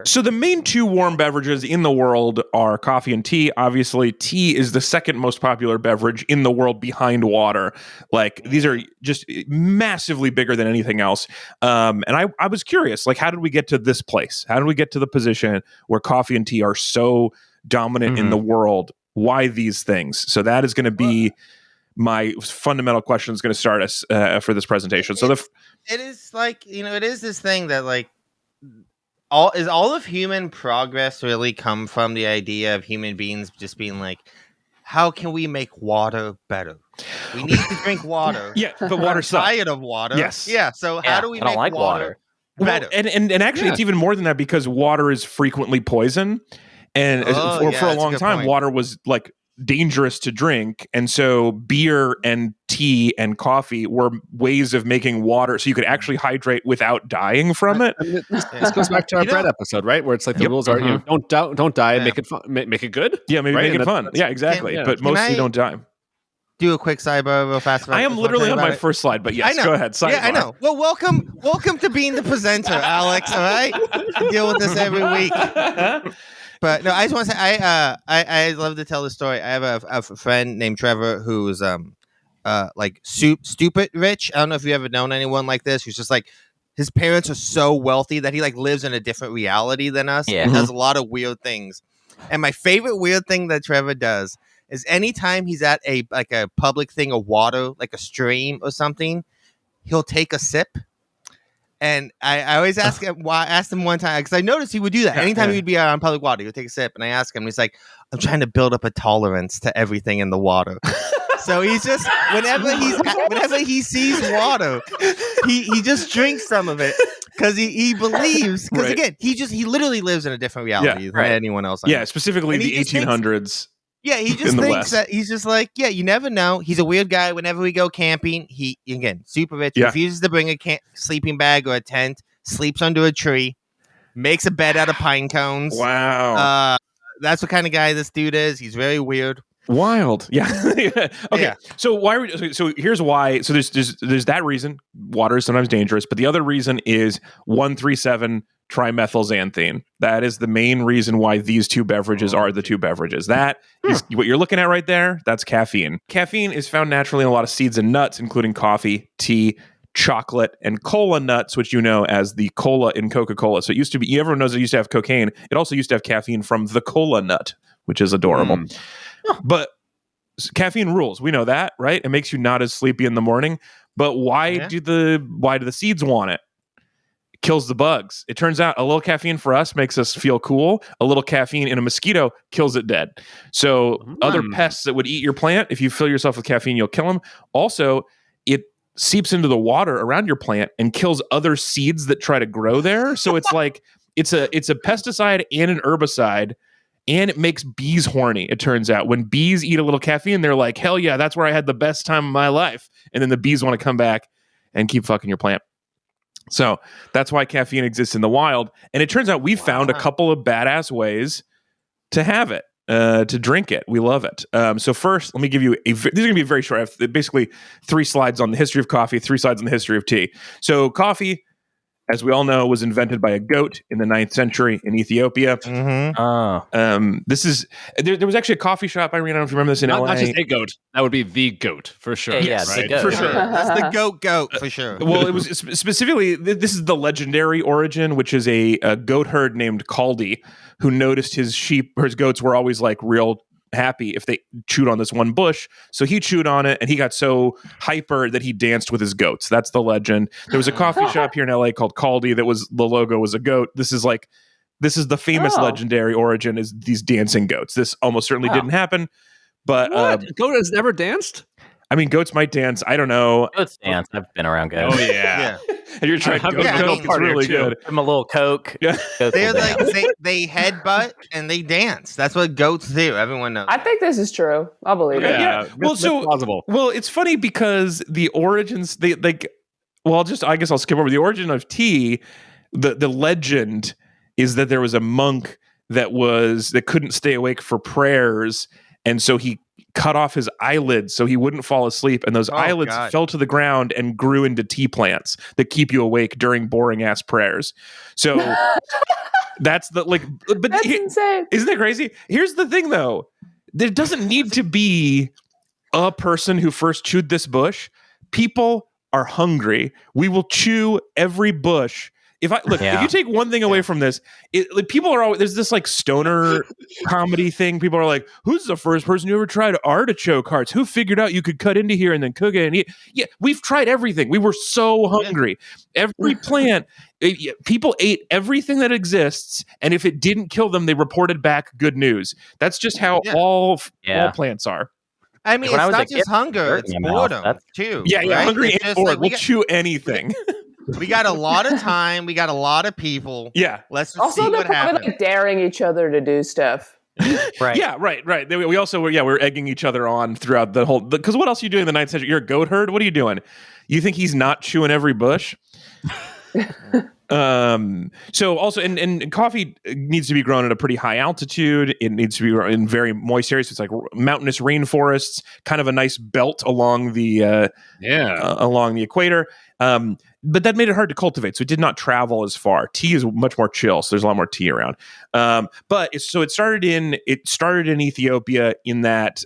So the main two warm beverages in the world are coffee and tea. Obviously, tea is the second most popular beverage in the world behind water. Like, these are just massively bigger than anything else. And I was curious, like, how did we get to this place? How did we get to the position where coffee and tea are so dominant in the world? Why these things? So that is going to be my fundamental question is going to start us for this presentation. So it is like, it is this thing that like, all of human progress really come from the idea of human beings just being like, how can we make water better? We need to drink water. Yeah, but water sucks. Tired of water. Yes. Yeah. So how do we make like water better? Well, and actually, it's even more than that because water is frequently poison, and for a long time, water was like dangerous to drink, and so beer and tea and coffee were ways of making water so you could actually hydrate without dying from it. I mean, this goes back to our bread episode, right? Where it's like the rules are, don't die, make it fun, make it good. Yeah, maybe make it fun. Yeah, exactly. But mostly don't die. Do a quick sidebar real fast. I am literally on my first slide, but yes, go ahead. Sidebar. Yeah, I know. Well, welcome to being the presenter, Alex. All right, I deal with this every week. But no, I just want to say I love to tell the story. I have a friend named Trevor who's like stupid rich. I don't know if you ever known anyone like this who's just like his parents are so wealthy that he like lives in a different reality than us. Yeah, and does a lot of weird things. And my favorite weird thing that Trevor does is anytime he's at a public thing of water, like a stream or something, he'll take a sip. And I always ask him why. I asked him one time because I noticed he would do that. Anytime he'd be out on public water, he would take a sip. And I asked him, he's like, "I'm trying to build up a tolerance to everything in the water." So he's just whenever he sees water, he just drinks some of it because he believes. Because again, he literally lives in a different reality than anyone else. Yeah, specifically the 1800s. Yeah, he just thinks that he's just like, you never know. He's a weird guy. Whenever we go camping, he, again, super rich, refuses to bring a sleeping bag or a tent, sleeps under a tree, makes a bed out of pine cones. Wow. That's what kind of guy this dude is. He's very weird. Wild. Yeah. Okay. Yeah. So here's why. So there's that reason water is sometimes dangerous, but the other reason is 137 trimethylxanthine. That is the main reason why these two beverages are the two beverages. That is what you're looking at right there. That's caffeine. Caffeine is found naturally in a lot of seeds and nuts, including coffee, tea, chocolate, and cola nuts, which you know as the cola in Coca-Cola. So it used to be, everyone knows it used to have cocaine. It also used to have caffeine from the cola nut, which is adorable. But caffeine rules. We know that, right? It makes you not as sleepy in the morning. But why do the seeds want it? It kills the bugs. It turns out a little caffeine for us makes us feel cool. A little caffeine in a mosquito kills it dead. So other pests that would eat your plant, if you fill yourself with caffeine, you'll kill them. Also, it seeps into the water around your plant and kills other seeds that try to grow there. So it's like it's a pesticide and an herbicide. And it makes bees horny, it turns out. When bees eat a little caffeine, they're like, hell yeah, that's where I had the best time of my life. And then the bees want to come back and keep fucking your plant. So that's why caffeine exists in the wild. And it turns out we found a couple of badass ways to have it, to drink it. We love it. So first, let me give you these are going to be very short. I have basically 3 slides on the history of coffee, 3 slides on the history of tea. So coffee, as we all know, was invented by a goat in the 9th century in Ethiopia. This is there was actually a coffee shop. I don't know if you remember this in LA. Not just a goat. That would be the goat for sure. Yeah, right? for sure. That's the goat for sure. Well, it was specifically this is the legendary origin, which is a goat herd named Caldi who noticed his sheep or his goats were always like real happy if they chewed on this one bush. So he chewed on it and he got so hyper that he danced with his goats. That's the legend. There was a coffee shop here in LA called Caldi that was the logo was a goat. This is the famous legendary origin is these dancing goats. This almost certainly didn't happen, but goat has never danced? I mean, goats might dance. I don't know. Goats dance. I've been around goats. Oh yeah. And you're trying to Coke. It's really good. I'm a little Coke. Yeah. They're like they headbutt and they dance. That's what goats do. Everyone knows. I think this is true. I'll believe it. Yeah. Well, plausible. Well, it's funny because the origins I guess I'll skip over the origin of tea. The legend is that there was a monk that couldn't stay awake for prayers, and so he cut off his eyelids so he wouldn't fall asleep, and those eyelids fell to the ground and grew into tea plants that keep you awake during boring ass prayers. So That's the like. But That's insane. Isn't that crazy? Here's the thing, though. There doesn't need to be a person who first chewed this bush. People are hungry. We will chew every bush. If you take one thing away from this, people are always, there's this like stoner comedy thing. People are like, who's the first person who ever tried artichoke hearts? Who figured out you could cut into here and then cook it and eat? Yeah, we've tried everything. We were so hungry. Every plant, people ate everything that exists, and if it didn't kill them, they reported back good news. That's just how all plants are. I mean, when it's I was not a just kid, hunger; it's boredom too. Yeah, right? hungry It's and just bored. like, We'll chew anything. we got a lot of time. We got a lot of people. Yeah. Let's just Also, see they're what probably happens. like daring each other to do stuff. Right. Yeah, right. We also we're egging each other on throughout the whole. Because what else are you doing in the 9th century? You're a goat herd. What are you doing? You think he's not chewing every bush? So also, and coffee needs to be grown at a pretty high altitude. It needs to be grown in very moist areas. It's like mountainous rainforests, kind of a nice belt along the along the equator. But that made it hard to cultivate, so it did not travel as far. Tea is much more chill, so there's a lot more tea around. But it started in Ethiopia, in that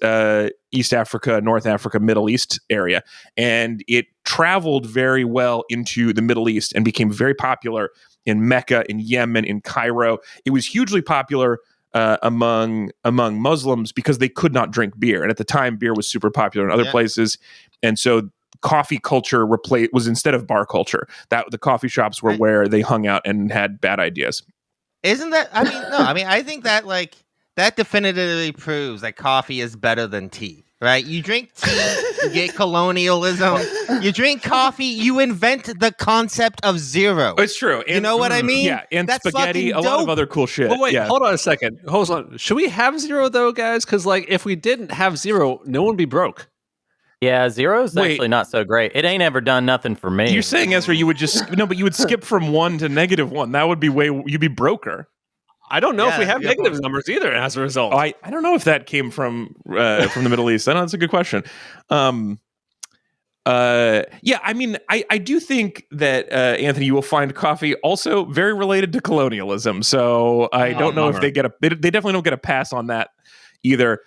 East Africa, North Africa, Middle East area, and it traveled very well into the Middle East and became very popular in Mecca, in Yemen, in Cairo. It was hugely popular among Muslims because they could not drink beer, and at the time, beer was super popular in other places, and so coffee culture was instead of bar culture. That the coffee shops were where they hung out and had bad ideas. Isn't that? I mean, no. I mean, I think that that definitively proves that coffee is better than tea. Right? You drink tea, you get colonialism. You drink coffee, you invent the concept of zero. It's true. And, you know what I mean? Yeah, and that's spaghetti, a lot of other cool shit. Well, wait, yeah. hold on a second. Hold on. Should we have zero though, guys? Because like, if we didn't have zero, no one would be broke. Yeah, zero's actually not so great. It ain't ever done nothing for me. You're saying, Ezra, you would just but you would skip from 1 to -1. That would be you'd be broker. I don't know if we have negative numbers either as a result. I don't know if that came from the Middle East. I know that's a good question. Yeah, I mean, I do think that Anthony, you will find coffee also very related to colonialism. So I don't know if they definitely don't get a pass on that either.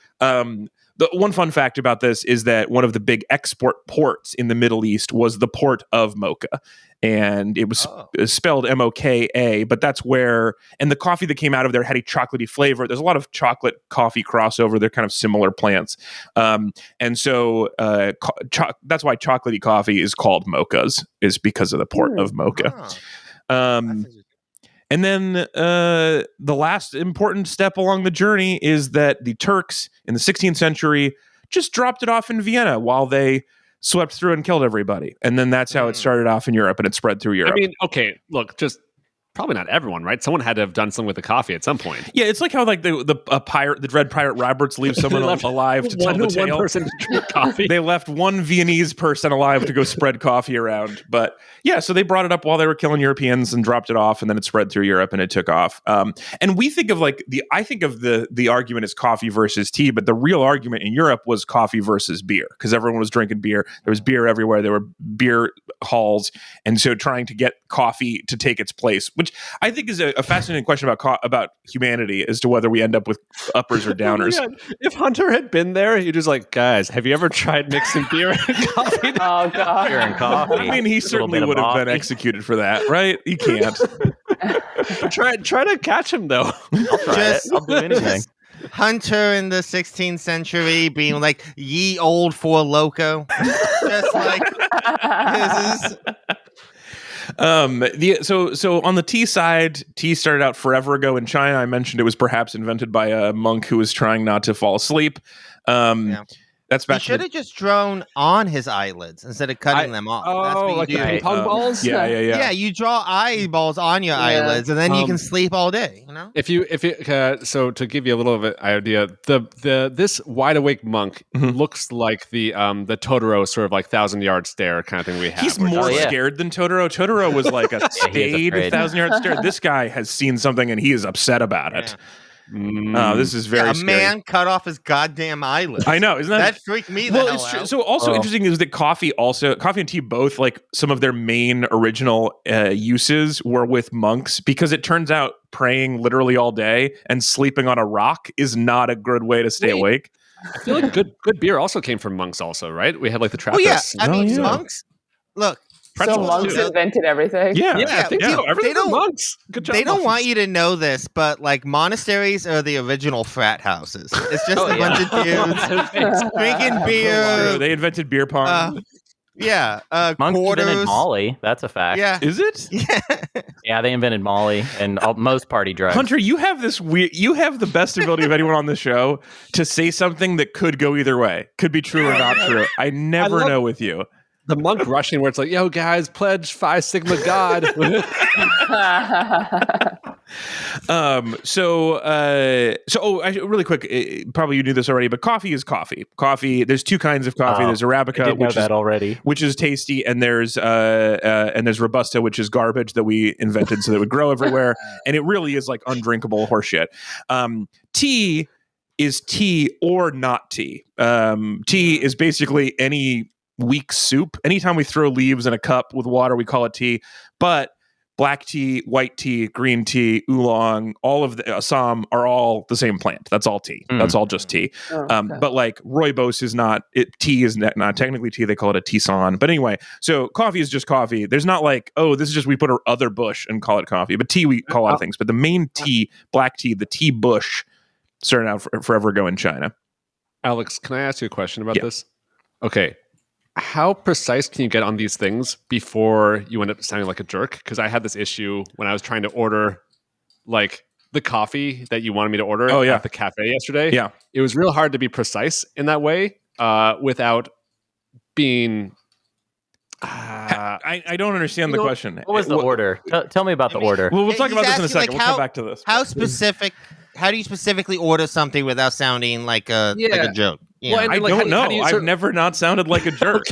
The one fun fact about this is that one of the big export ports in the Middle East was the port of Mocha, and it was spelled Moka, but that's where, and the coffee that came out of there had a chocolatey flavor. There's a lot of chocolate coffee crossover. They're kind of similar plants. And so that's why chocolatey coffee is called mochas, is because of the port of Mocha. And then the last important step along the journey is that the Turks in the 16th century just dropped it off in Vienna while they swept through and killed everybody. And then that's how it started off in Europe, and it spread through Europe. I mean, okay, look, just probably not everyone, right? Someone had to have done something with the coffee at some point. Yeah, it's like how like the Dread Pirate Roberts leaves someone alive to tell the tale. One person to drink coffee. They left one Viennese person alive to go spread coffee around. But yeah, so they brought it up while they were killing Europeans and dropped it off, and then it spread through Europe and it took off. And we think of the argument as coffee versus tea, but the real argument in Europe was coffee versus beer, because everyone was drinking beer. There was beer everywhere. There were beer halls, and so trying to get coffee to take its place, which I think is a fascinating question about humanity, as to whether we end up with uppers or downers. Oh, if Hunter had been there, he'd just like, guys, have you ever tried mixing beer and coffee? Oh god, Beer and coffee. I mean, he certainly would have been executed for that, right? He can't. try to catch him though. I'll try it. I'll do anything. Hunter in the 16th century being like, ye old four loco. Just like, this is... So on the tea side, tea started out forever ago in China. I mentioned it was perhaps invented by a monk who was trying not to fall asleep. That's he should have just drawn on his eyelids instead of cutting them off. That's what you like do. the ping pong balls. Yeah. You draw eyeballs on your eyelids, and then you can sleep all day. You know. If you so to give you a little of an idea, this wide awake monk looks like the Totoro sort of like 1,000-yard stare kind of thing we have. He's more scared than Totoro. Totoro was like a staid 1,000-yard stare. This guy has seen something and he is upset about it. This is very a scary. man cut off his goddamn eyelids. I know, isn't that freaked me the well? hell It's true. out. So also interesting is that coffee and tea both, like, some of their main original uses were with monks, because it turns out praying literally all day and sleeping on a rock is not a good way to stay awake. I feel like good beer also came from monks, also, right? We had like the Oh yeah, Trappist. I mean yeah. monks. Look, So Pretzels, monks too. invented everything. Yeah, I think yeah. so. Everything They from don't- monks. Good job. they don't monks. want you to know this, but like monasteries are the original frat houses. It's just Oh, a bunch of dudes drinking beer. True. They invented beer pong. Monks Quarters. invented Molly. That's a fact. Yeah, Is it? yeah. Yeah, they invented Molly and most party drugs. Hunter, you have this weird. You have the best ability of anyone on the show to say something that could go either way, could be true or not true. I never love- know with you. The monk rushing where it's like, yo, guys, pledge Phi Sigma God. Really quick, probably you knew this already, but coffee is coffee. Coffee. There's two kinds of coffee. Oh, There's I Arabica, did know which that is already. which is tasty, and there's Robusta, which is garbage that we invented so that it would grow everywhere, and it really is like undrinkable horseshit. Tea is tea or not tea. Tea is basically any weak soup. Anytime we throw leaves in a cup with water, we call it tea. But black tea, white tea, green tea, oolong, all of the Assam are all the same plant. That's all tea. That's all just tea. But like rooibos is not, tea is not technically tea. They call it a tisane. But anyway, so coffee is just coffee. There's not like, oh, this is just, we put our other bush and call it coffee. But tea, we call a lot of things. But the main tea, black tea, the tea bush, started out forever ago in China. Alex, can I ask you a question about this? Okay. How precise can you get on these things before you end up sounding like a jerk? Because I had this issue when I was trying to order like the coffee that you wanted me to order at the cafe yesterday. Yeah. It was real hard to be precise in that way without being... I don't understand the question. What was the order? Tell me about the order. Well, we'll talk He's about this in a asking, second. like, We'll come back to this. How do you specifically order something without sounding like a joke? Well, and I like, don't know. how do you I've sort- never not sounded like a jerk.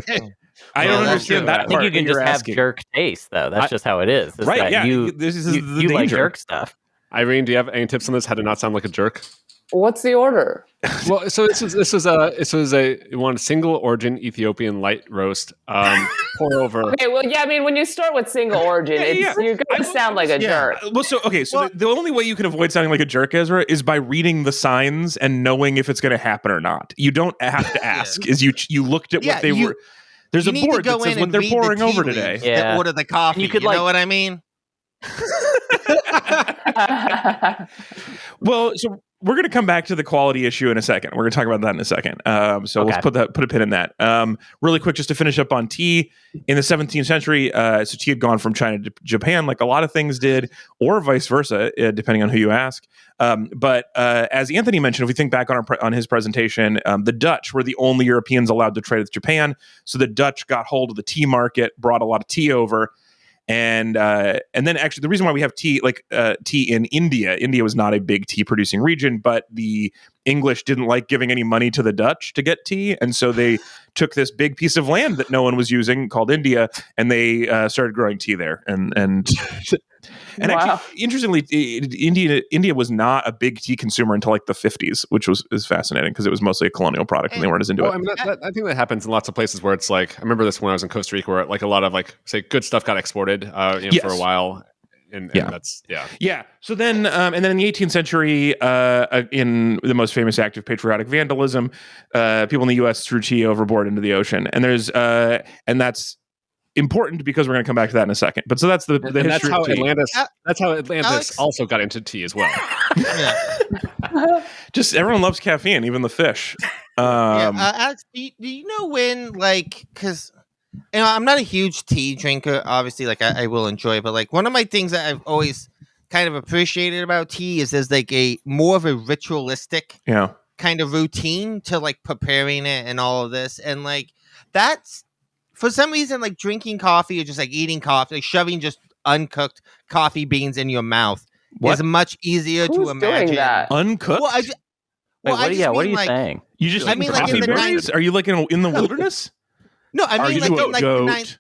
I don't Well, understand that I think part you can that just you're have asking. jerk taste, though. That's just how it is. It's Right, that yeah. You, This is the you like danger. jerk stuff. Irene, do you have any tips on this? How to not sound like a jerk? What's the order? Well, so this was a one single origin Ethiopian light roast. Pour over. Okay, well, yeah, I mean, when you start with single origin, you're going to sound like a jerk. So the only way you can avoid sounding like a jerk, Ezra, is by reading the signs and knowing if it's going to happen or not. You don't have to ask. Is you looked at what they were. There's a board that says what they're pouring over today. Yeah. Order the coffee. You could, know what I mean? Well, so we're going to come back to the quality issue in a second. We're going to talk about that in a second. So let's put a pin in that. Really quick, just to finish up on tea. In the 17th century, so tea had gone from China to Japan, like a lot of things did, or vice versa, depending on who you ask. But as Anthony mentioned, if we think back on his presentation, the Dutch were the only Europeans allowed to trade with Japan. So the Dutch got hold of the tea market, brought a lot of tea over. And then actually the reason why we have tea in India was not a big tea producing region, but the English didn't like giving any money to the Dutch to get tea. And so they took this big piece of land that no one was using called India, and they started growing tea there. And actually, interestingly, India was not a big tea consumer until like the 50s, which is fascinating because it was mostly a colonial product and they weren't as into it. I mean, I think that happens in lots of places where it's like, I remember this when I was in Costa Rica, where like a lot of like, say, good stuff got exported for a while. And that's. So then, and then in the 18th century, in the most famous act of patriotic vandalism, people in the U.S. threw tea overboard into the ocean, and that's important because we're going to come back to that in a second. But so that's the history that's how of tea. That's how Atlantis Alex? also got into tea as well. Just everyone loves caffeine, even the fish. Alex, do you know when, like, because I'm not a huge tea drinker, obviously, like I will enjoy it, but like one of my things that I've always kind of appreciated about tea is there's like a more of a ritualistic kind of routine to like preparing it and all of this. And like that's for some reason, like drinking coffee or just like eating coffee, like shoving just uncooked coffee beans in your mouth is much easier to imagine. Doing that? Uncooked? Well, What are you like, saying? You just I mean, like, coffee in the beans? Are you like in the wilderness? No, I Are mean you like a in like goat? the ninth.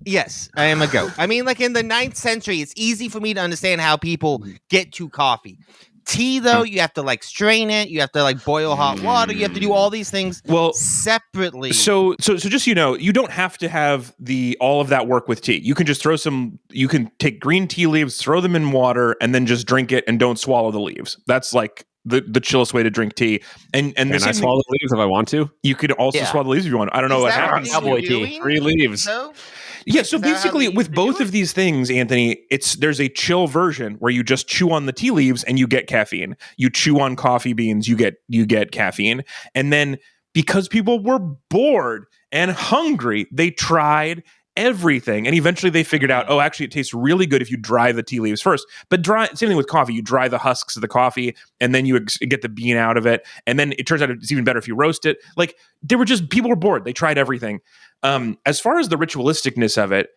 Yes, I am a goat. I mean, like in the 9th century, it's easy for me to understand how people get to coffee. Tea, though, you have to like strain it. You have to like boil hot water. You have to do all these things separately. So just so you know, you don't have to have all of that work with tea. You can just throw you can take green tea leaves, throw them in water, and then just drink it and don't swallow the leaves. That's like the chillest way to drink tea. And can I swallow the leaves if I want to? You could also swallow the leaves if you want. I don't know what happens. Cowboy tea. 3 leaves. So? Yeah, so basically with both of these things, Anthony, there's a chill version where you just chew on the tea leaves and you get caffeine. You chew on coffee beans, you get caffeine. And then because people were bored and hungry, they tried everything. And eventually they figured out, actually it tastes really good if you dry the tea leaves first. But same thing with coffee. You dry the husks of the coffee and then you get the bean out of it. And then it turns out it's even better if you roast it. Like people were bored. They tried everything. As far as the ritualisticness of it,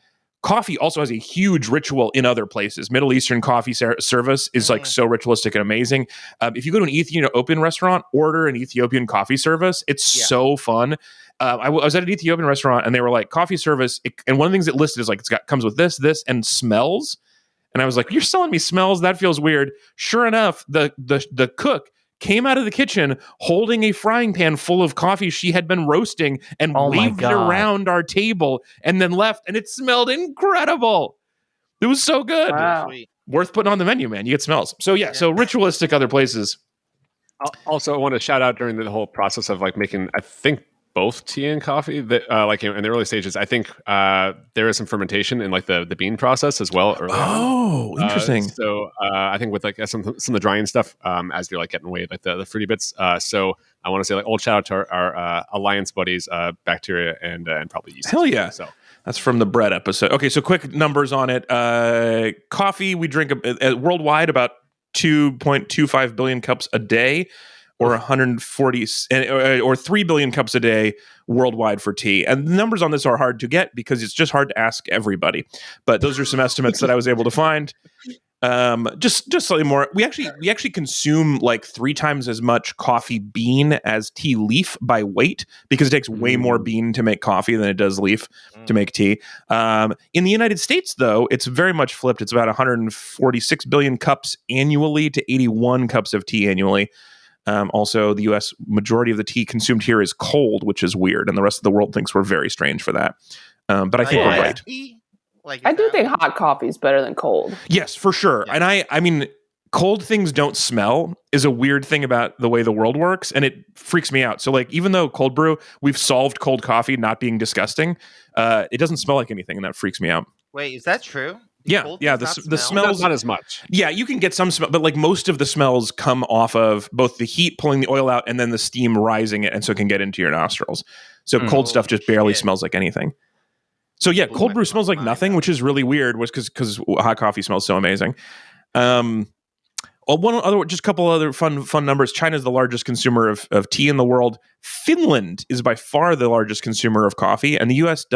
coffee also has a huge ritual in other places. Middle Eastern coffee service is like so ritualistic and amazing. If you go to an Ethiopian restaurant, order an Ethiopian coffee service. It's so fun. I was at an Ethiopian restaurant and they were like coffee service. And one of the things it listed is like, comes with this, and smells. And I was like, you're selling me smells? That feels weird. Sure enough, the cook came out of the kitchen holding a frying pan full of coffee she had been roasting and waved it around our table and then left. And it smelled incredible. It was so good. Wow. Worth putting on the menu, man. You get smells. So so ritualistic other places. Also, I want to shout out during the whole process of like making, I think, both tea and coffee that like in the early stages. I think there is some fermentation in like the bean process as well. Interesting. So I think with like some of the drying stuff as you're like getting away like the fruity bits. So I want to say like old shout out to our alliance buddies, bacteria and probably yeast. Hell yeah! So that's from the bread episode. Okay, so quick numbers on it. Coffee we drink worldwide about 2.25 billion cups a day. Or 140 or 3 billion cups a day worldwide for tea. And the numbers on this are hard to get because it's just hard to ask everybody. But those are some estimates that I was able to find. Just slightly more. We actually consume like 3 times as much coffee bean as tea leaf by weight because it takes way more bean to make coffee than it does leaf to make tea. In the United States, though, it's very much flipped. It's about 146 billion cups annually to 81 cups of tea annually. Also, the U.S. majority of the tea consumed here is cold, which is weird, and the rest of the world thinks we're very strange for that. But I think we're right. I do think hot coffee is better than cold. Yes, for sure. Yeah. And I mean, cold things don't smell is a weird thing about the way the world works, and it freaks me out. So, like, even though cold brew, we've solved cold coffee not being disgusting, it doesn't smell like anything, and that freaks me out. Wait, is that true? The smells not as much. Yeah, you can get some smell, but like most of the smells come off of both the heat pulling the oil out and then the steam rising it, and so it can get into your nostrils. So cold stuff just barely smells like anything. So yeah, cold brew smells like nothing, which is really weird, because hot coffee smells so amazing. Just a couple other fun numbers. China is the largest consumer of tea in the world. Finland is by far the largest consumer of coffee, and the U.S.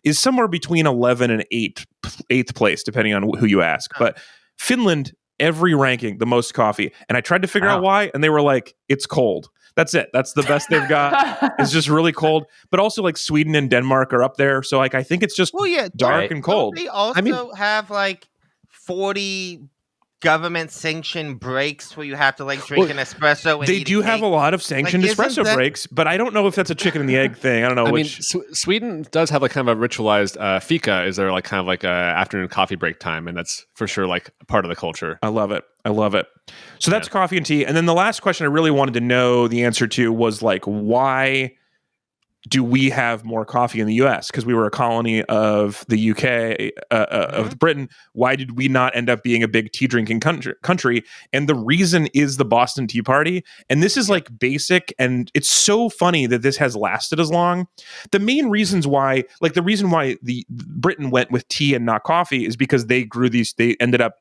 is somewhere between 11 and 8th place, depending on who you ask. But Finland, every ranking, the most coffee. And I tried to figure out why, and they were like, it's cold. That's it. That's the best they've got. It's just really cold. But also like Sweden and Denmark are up there. So like I think it's just dark and cold. They also have like 40 government sanctioned breaks where you have to like drink an espresso. And they do have a lot of sanctioned espresso breaks, but I don't know if that's a chicken and the egg thing. I don't know. I mean, Sweden does have like kind of a ritualized fika. Is there like kind of like a afternoon coffee break time, and that's for sure like part of the culture. I love it. So that's coffee and tea. And then the last question I really wanted to know the answer to was like, why do we have more coffee in the U.S.? Because we were a colony of the UK, of Britain. Why did we not end up being a big tea drinking country? And the reason is the Boston Tea Party. And this is like basic, and it's so funny that this has lasted as long. The main reasons why, like the reason why the Britain went with tea and not coffee is because they ended up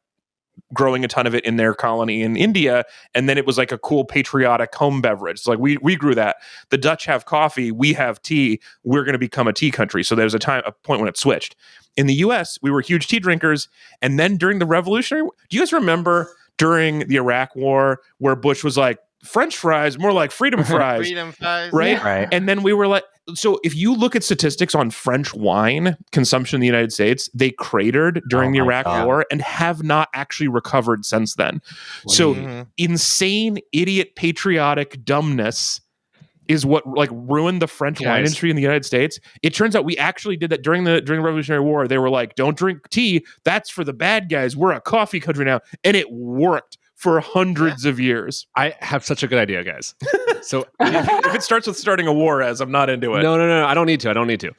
growing a ton of it in their colony in India, and then it was like a cool patriotic home beverage. It's like we grew that. The Dutch have coffee, we have tea. We're going to become a tea country. So there was a point when it switched. In the U.S., we were huge tea drinkers, and then during the Revolutionary, do you guys remember during the Iraq War where Bush was like, French fries, more like freedom fries, freedom fries, right? And then we were like, so if you look at statistics on French wine consumption in the United States, they cratered during the Iraq War and have not actually recovered since then. So insane, idiot, patriotic dumbness is what like ruined the French wine industry in the United States. It turns out we actually did that during the Revolutionary War. They were like, don't drink tea. That's for the bad guys. We're a coffee country now. And it worked for hundreds of years. I have such a good idea, guys. So if it starts with starting a war, I'm not into it. No. I don't need to.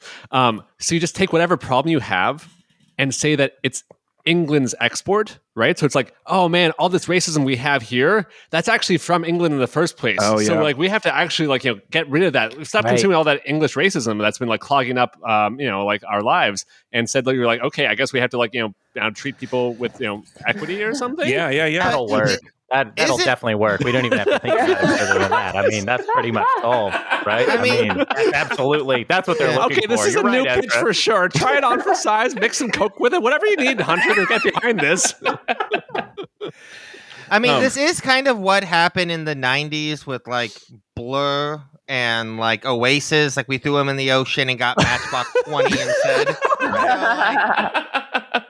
So you just take whatever problem you have and say that it's England's export, right? So it's like, oh man, all this racism we have here, that's actually from England in the first place. Oh, yeah. So like we have to actually like, get rid of that. Stop consuming all that English racism that's been like clogging up, like our lives. And said that you're like, okay, I guess we have to like, treat people with, equity or something. Yeah. That'll work. That'll definitely work. We don't even have to think about it further than that. I mean, that's pretty much solved, right? I mean, that's absolutely. That's what they're looking for. Okay, this is a new pitch for sure. Try it on for size, mix some Coke with it, whatever you need, Hunter, to get behind this. I mean, this is kind of what happened in the 90s with like Blur and like Oasis. Like we threw them in the ocean and got Matchbox 20 instead.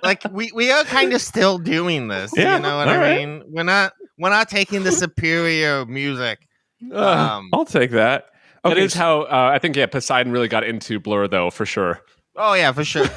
Like we are kind of still doing this. Yeah, you know what I mean? We're not taking the superior music. I'll take that. Okay, that is how I think Poseidon really got into Blur though, for sure. Oh yeah, for sure.